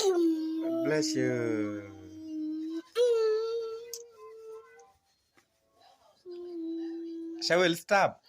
Bless you. Shawil, stop.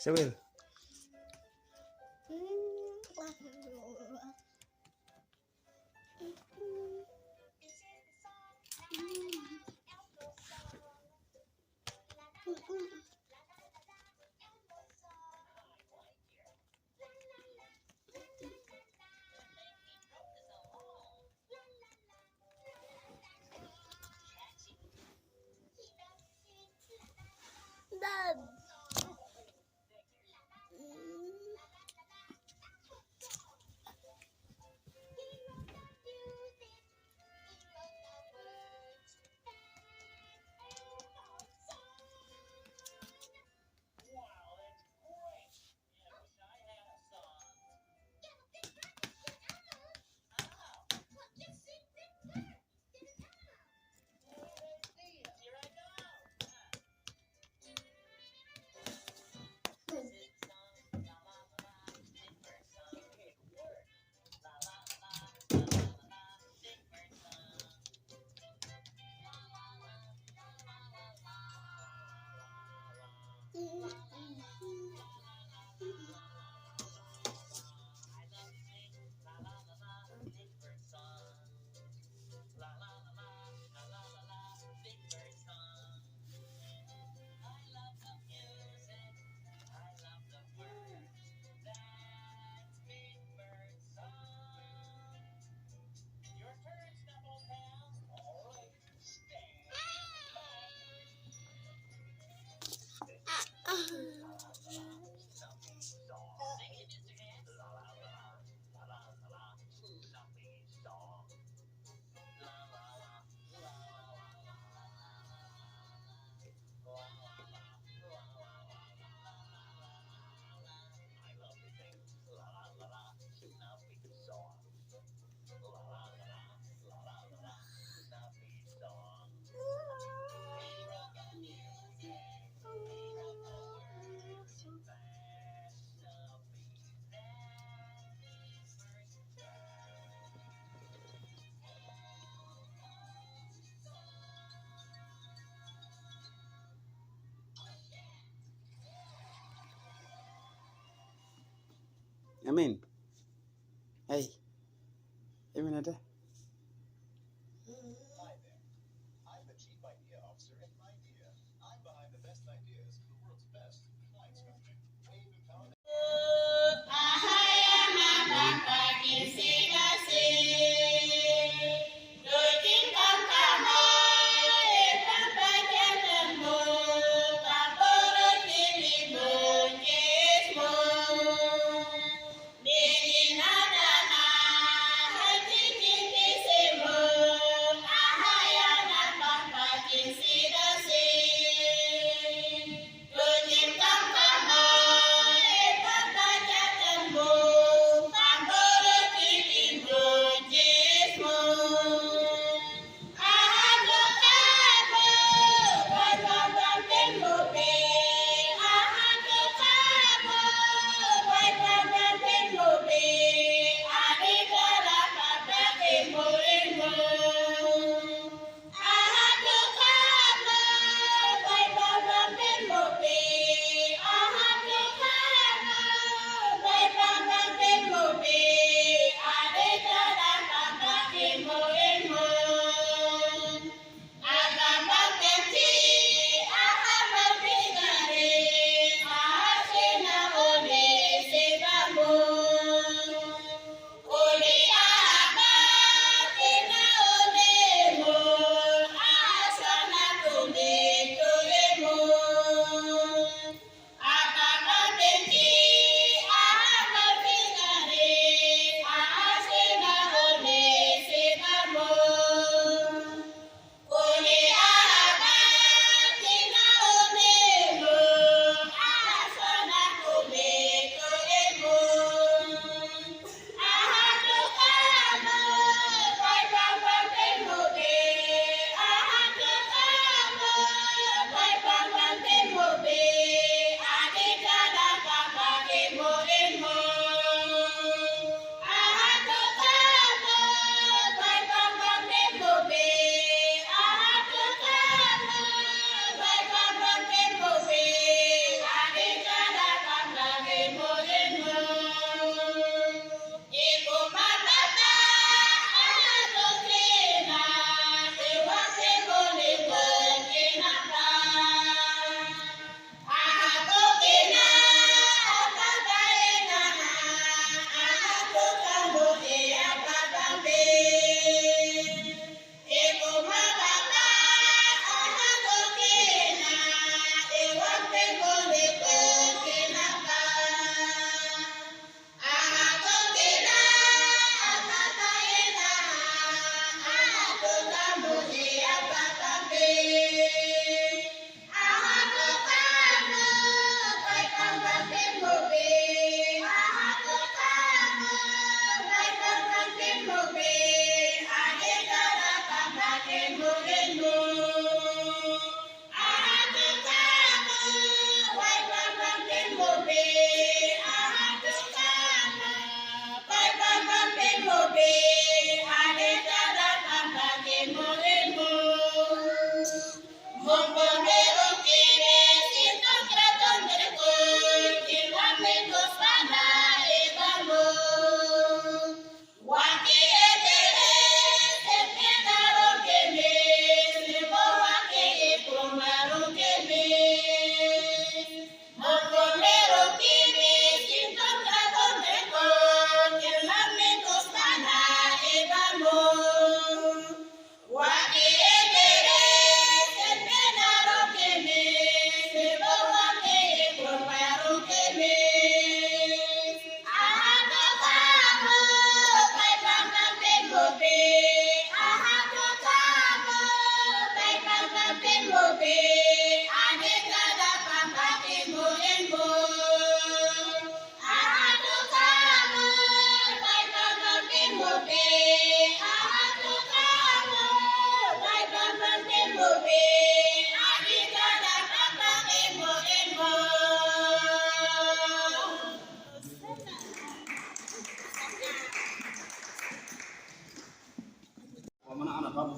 Shawil. Amin. Hey. Amin ada.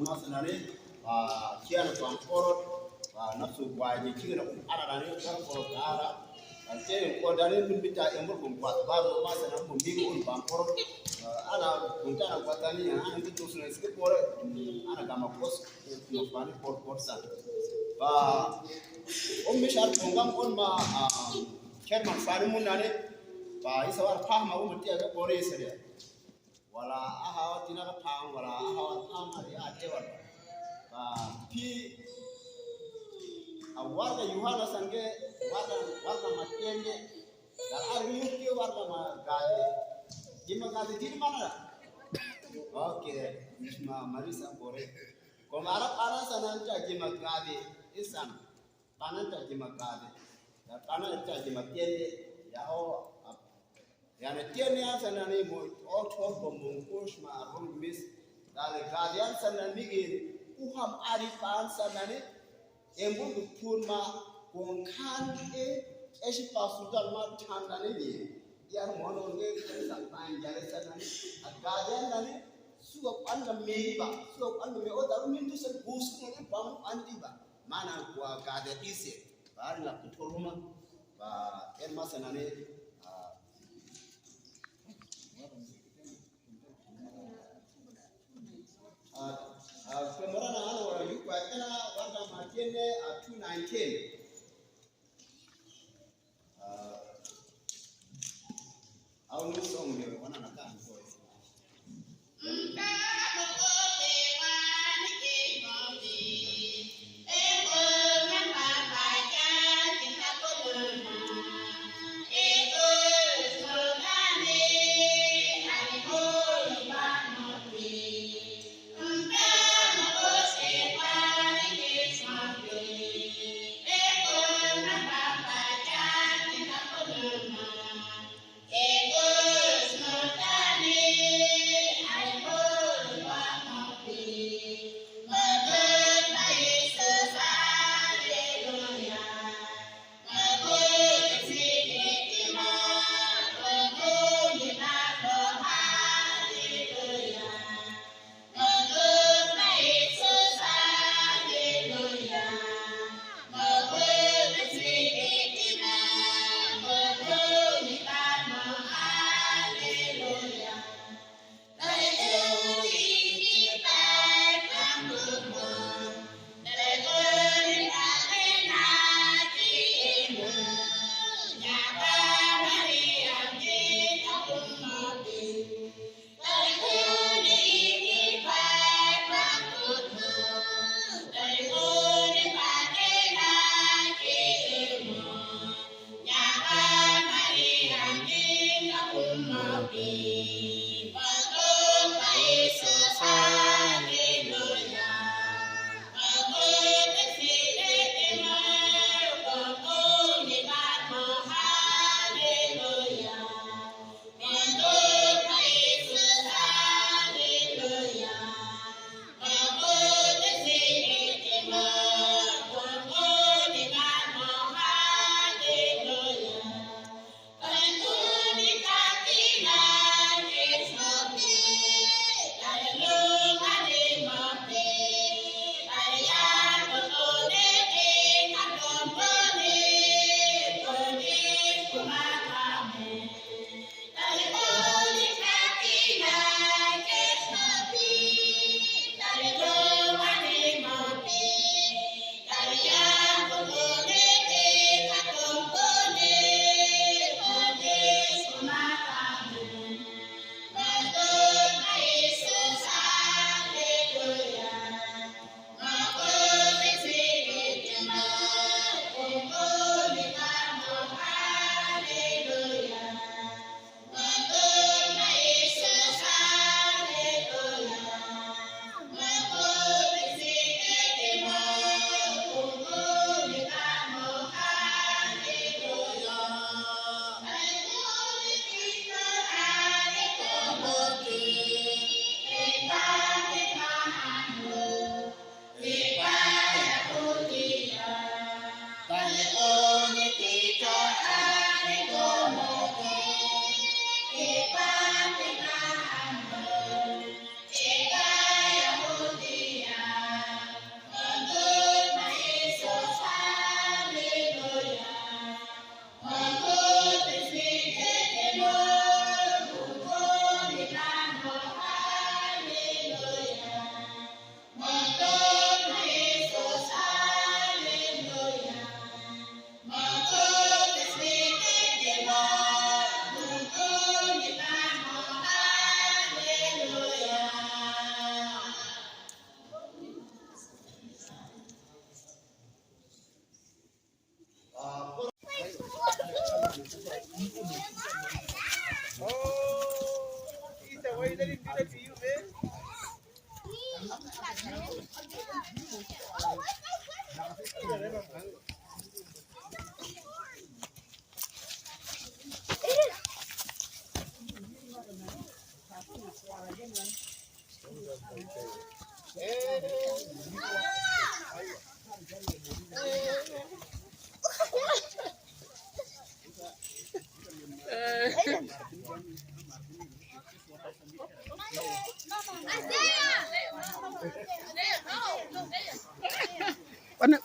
masanane kian pangkorot nafsu wajib kira ararane pangkorot ara ante kodane pembita yang berkumpat baru masanan pembingung pangkorot ana kuntana kwatani ana itu sudah sikit pore ana gama pos mafani por-porsan mishar pungam on ma chairman fari munane isawar pahma umuti aga pore isere wala ahawa tinaka pang wala ahawa pahma ya atewa pi warga Yohana sange warga matende dan argi yuki warga magade jima gade jadi mana oke misma marisa pore komara para sananta jima gade isan pananta jima gade dan pananta jima tiende ya o yani tiende sanani mo author bomungkus ma rumis dale gadian sanani gin uham ari pan sanani embu pun ma kongkan esi pasukan ma thandane ni yar mono nge san panjare sanani gadian nani suap anda meiba suap anda me oda mintu sen busku ni pam andi ba mana kwa gade ise bari la kutoluma ba en masanane kemana ana wala yuko ena wanda matende 219 au no song ni wana nakaa kwa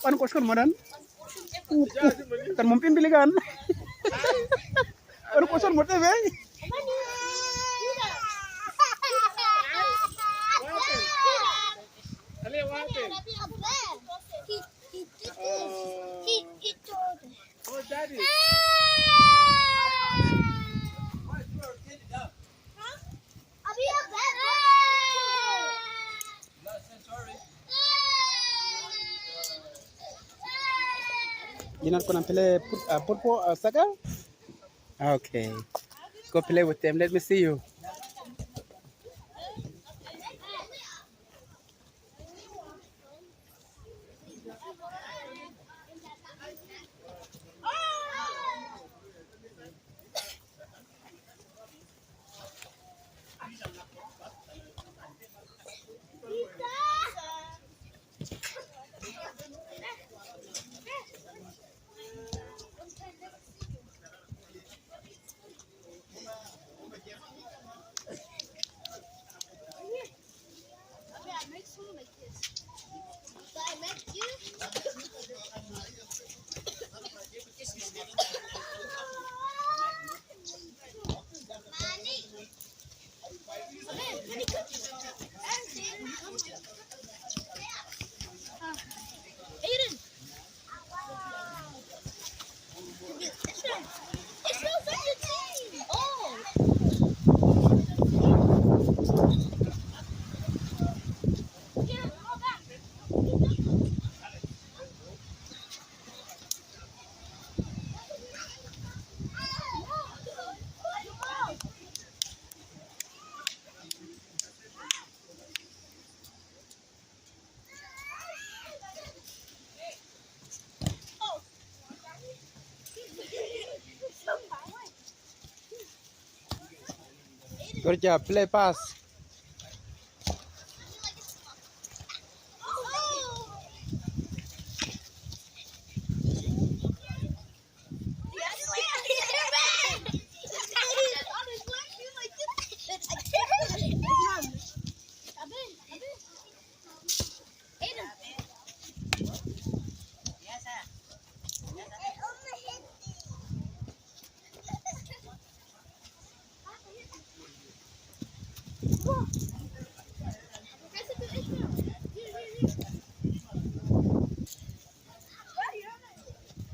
Pan koskan madan. Kan mumpin pilihan. Pan kosan mote be. You're not gonna play football soccer? Okay. Go play with them. Let me see you. Good job. Play pass.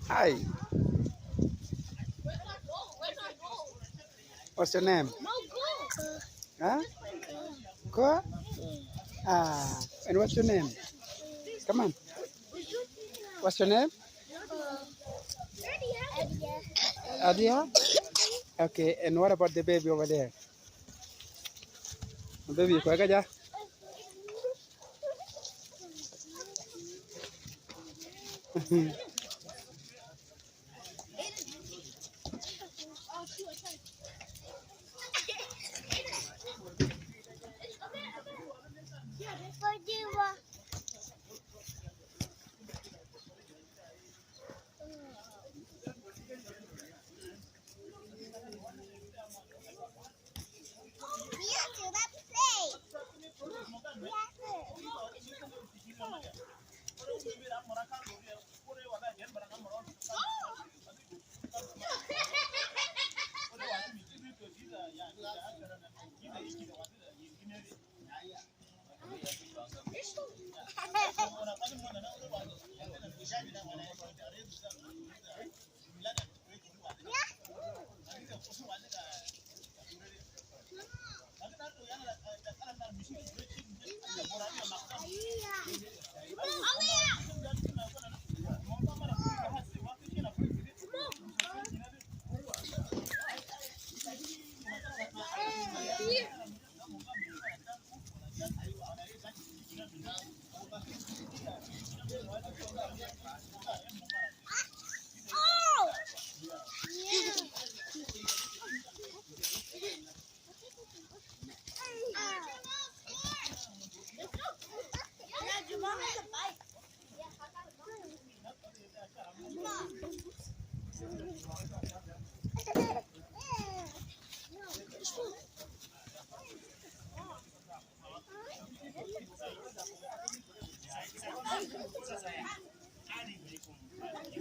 Hi. What's your name? Huh? Ko? Ah. And what's your name? Come on. What's your name? Adia? Okay. And what about the baby over there? The baby, kau aja.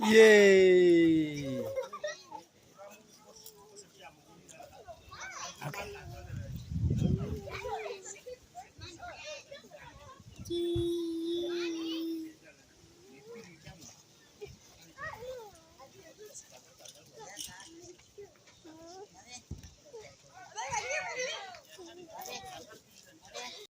Yay! Okay.